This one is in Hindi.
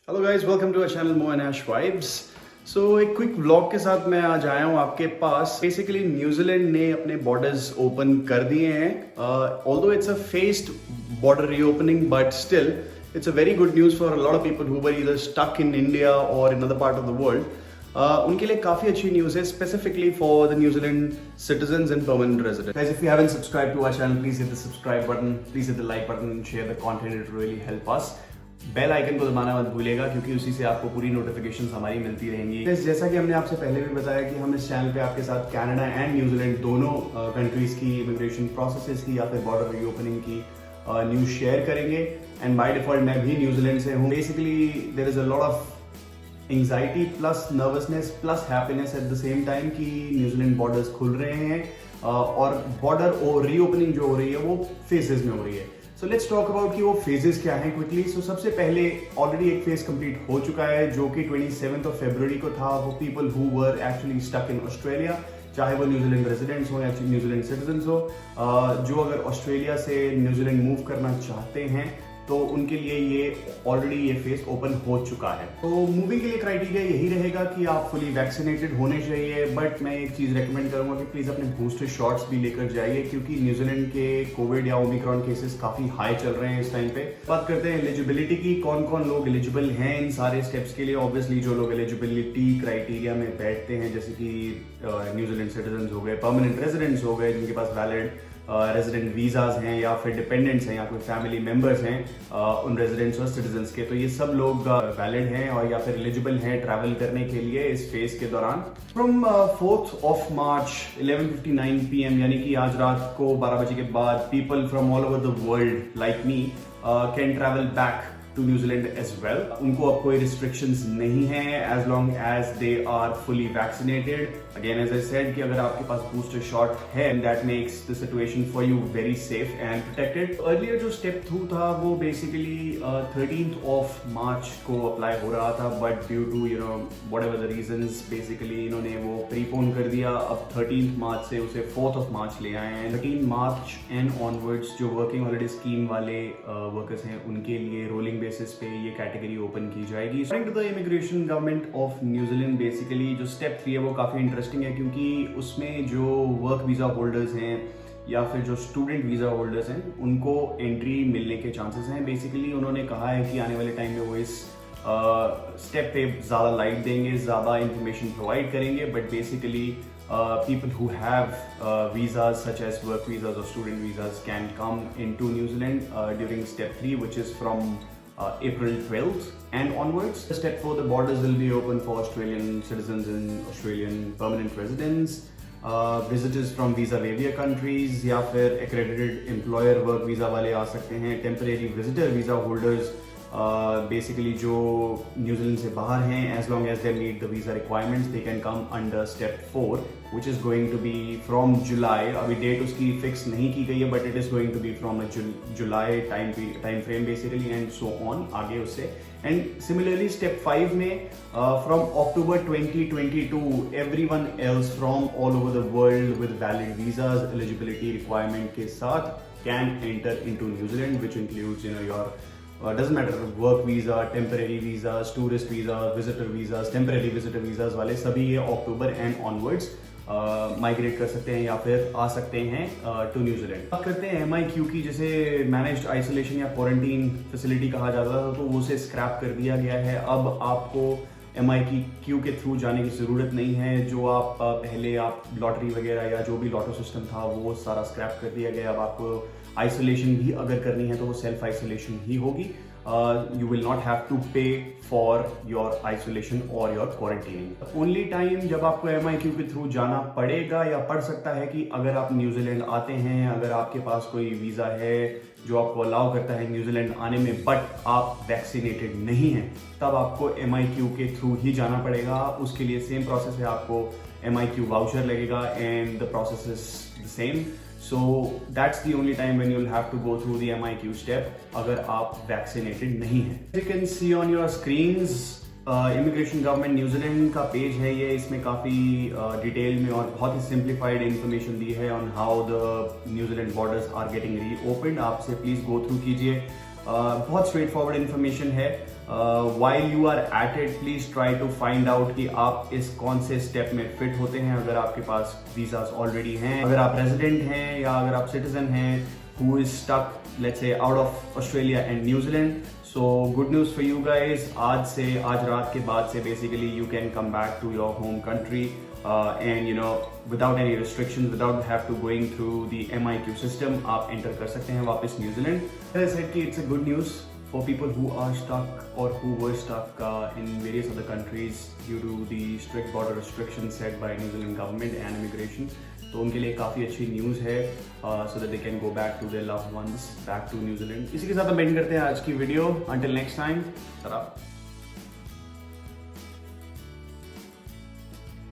Hello guys, welcome to our channel Mo and Ash vibes. So एक क्विक व्लॉग के साथ मैं आज आया हूँ आपके पास। बेसिकली न्यूजीलैंड ने अपने बॉर्डर्स ओपन कर दिए हैं। Although it's a phased border reopening, but still it's a very good news for a lot of people who were either stuck in India और in other part of the world. उनके लिए काफी अच्छी न्यूज़ है, specifically for the New Zealand citizens and permanent residents. Guys, if you haven't subscribed to our channel, please hit the subscribe button, please hit the like button and share the content. It will really help us. Bell icon को दबाना मत भूलिएगा क्योंकि उसी से आपको पूरी नोटिफिकेशंस हमारी मिलती रहेंगी। जैसा कि हमने आपसे पहले भी बताया कि हम इस चैनल पे आपके साथ कनाडा एंड न्यूजीलैंड दोनों कंट्रीज की इमिग्रेशन प्रोसेसेस की या फिर बॉर्डर रीओपनिंग की न्यूज शेयर करेंगे। एंड बाय डिफॉल्ट मैं भी न्यूजीलैंड से हूँ। Basically there is a lot of anxiety plus nervousness plus happiness at the same time कि न्यूजीलैंड बॉर्डर्स खुल रहे हैं और बॉर्डर रीओपनिंग जो हो रही है वो फेजेस में हो रही है। सो लेट्स टॉक अबाउट कि वो फेजेस क्या हैं क्विकली। सो सबसे पहले ऑलरेडी एक फेज कंप्लीट हो चुका है जो कि 27 फरवरी को था। वो people who were actually stuck in Australia, चाहे वो न्यूजीलैंड रेजिडेंट्स हो या न्यूजीलैंड सिटीजन्स हो, जो अगर ऑस्ट्रेलिया से न्यूजीलैंड मूव करना चाहते हैं तो उनके लिए ये ऑलरेडी ये फेज ओपन हो चुका है। तो मूविंग के लिए क्राइटेरिया यही रहेगा कि आप फुली वैक्सीनेटेड होने चाहिए। बट मैं एक चीज रेकमेंड करूंगा कि प्लीज अपने बूस्टर शॉट्स भी लेकर जाइए क्योंकि न्यूजीलैंड के कोविड या ओमिक्रॉन केसेस काफी हाई चल रहे हैं इस टाइम पे। बात करते हैं एलिजिबिलिटी की, कौन कौन लोग एलिजिबल हैं इन सारे स्टेप्स के लिए। ऑब्वियसली जो लोग एलिजिबिलिटी क्राइटेरिया में बैठते हैं, जैसे कि न्यूजीलैंड सिटीजन हो गए, परमानेंट रेजिडेंट्स हो गए जिनके पास वैलिड रेजिडेंट वीजाज हैं या फिर डिपेंडेंट्स हैं या कोई फैमिली मेंबर्स हैं उन रेजिडेंट्स और सिटीजन्स के, तो ये सब लोग वैलिड हैं और या फिर एलिजिबल हैं ट्रैवल करने के लिए इस फेज के दौरान। फ्रॉम 4 मार्च 11:59 PM यानी कि आज रात को 12 बजे के बाद people from all over the world like me can travel back to New Zealand as well. उनको अब कोई रिस्ट्रिक्शंस नहीं है as long as they are fully vaccinated. Again as I said कि अगर आपके पास बूस्टर शॉट है that makes the situation for you very safe and protected. Earlier जो स्टेप 2 था वो बेसिकली 13 मार्च को अप्लाई हो रहा था, but due to whatever the reasons basically इन्होंने वो प्रीपोन कर दिया। अब 13 मार्च से उसे 4 मार्च ले आए हैं। 13 मार्च एंड ऑनवर्ड्स जो वर्किंग हॉलिडे स्कीम वाले वर्कर्स हैं उनके लिए रोलिंग बेसिस पे ये कैटेगरी ओपन की जाएगी। According to the immigration government of New Zealand basically जो स्टेप 3 है वो काफी इंटरेस्टिंग है क्योंकि उसमें जो वर्क वीजा होल्डर्स हैं या फिर जो स्टूडेंट वीजा होल्डर्स हैं उनको एंट्री मिलने के चांसेस हैं। बेसिकली उन्होंने कहा है कि आने वाले टाइम में वो इस स्टेप पे ज्यादा लाइट देंगे, ज्यादा इंफॉर्मेशन प्रोवाइड करेंगे। But basically people who have visas such as work visas or student visas can come into New Zealand during step 3, which is from April 12th and onwards. Step 4, the borders will be open for Australian citizens and Australian permanent residents, visitors from visa waiver countries या फिर accredited employer work visa वाले आ सकते हैं। temporary visitor visa holders basically जो न्यूजीलैंड से बाहर हैं as long as they meet the visa requirements they can come under step 4 which is going to be from July. अभी डेट उसकी फिक्स नहीं की गई है but it is going to be from July time frame basically and so on आगे उससे। एंड सिमिलरली स्टेप 5 में from October 2022 everyone else from all over the world with valid visas eligibility requirement के साथ can enter into New Zealand which includes your doesn't matter work visa, temporary visas, tourist visas, visitor visas, temporary visitor visas वाले सभी ये अक्टूबर एंड ऑनवर्ड्स माइग्रेट कर सकते हैं या फिर आ सकते हैं टू न्यूजीलैंड। बात करते हैं MIQ की, जिसे मैनेज्ड आइसोलेशन या क्वारंटीन फैसिलिटी कहा जाता था, तो वो उसे स्क्रैप कर दिया गया है। अब आपको MIQ के थ्रू जाने की ज़रूरत नहीं है। जो आप पहले आप लॉटरी वगैरह या जो भी लॉटो सिस्टम था वो सारा स्क्रैप कर दिया गया। अब आपको आइसोलेशन भी अगर करनी है तो वो सेल्फ आइसोलेशन ही होगी। You will not have to pay for your isolation और योर क्वारंटीनिंग। ओनली टाइम जब आपको MIQ के थ्रू जाना पड़ेगा या पड़ सकता है कि अगर आप न्यूजीलैंड आते हैं, अगर आपके पास कोई वीज़ा है जो आपको अलाउ करता है न्यूजीलैंड आने में बट आप वैक्सीनेटेड नहीं हैं, तब आपको MIQ के थ्रू ही जाना पड़ेगा। उसके लिए सेम प्रोसेस है, आपको MIQ वाउचर लगेगा and the process is the same. So that's the only time when you'll have to go through the MIQ step अगर आप वैक्सीनेटेड नहीं हैं। You can see on your screens immigration government New Zealand का पेज है ये। इसमें काफ़ी डिटेल में और बहुत ही सिंप्लीफाइड इंफॉर्मेशन दी है on how the New Zealand borders are getting reopened. आपसे प्लीज़ गो थ्रू कीजिए। बहुत स्ट्रेट फॉरवर्ड इन्फॉर्मेशन है। while you are at it, please try to find out कि आप इस कौन से स्टेप में फिट होते हैं। अगर आपके पास वीजास ऑलरेडी हैं, अगर आप रेजिडेंट हैं या अगर आप सिटीजन हैं who is stuck, let's say, out of Australia and New Zealand. So good news for you guys. आज रात के बाद से basically you can come back to your home country and without any restrictions, without have to going through the MIQ system, आप enter कर सकते हैं वापस न्यूजीलैंड। As I said कि it's a good news for people who are stuck or who were stuck in various other countries due to the strict border restrictions set by New Zealand government and immigration. तो उनके लिए काफ़ी अच्छी न्यूज़ है so that they can go back to their loved ones back to New Zealand। इसी के साथ हम एंड करते हैं आज की video. Until next time, ta-ra।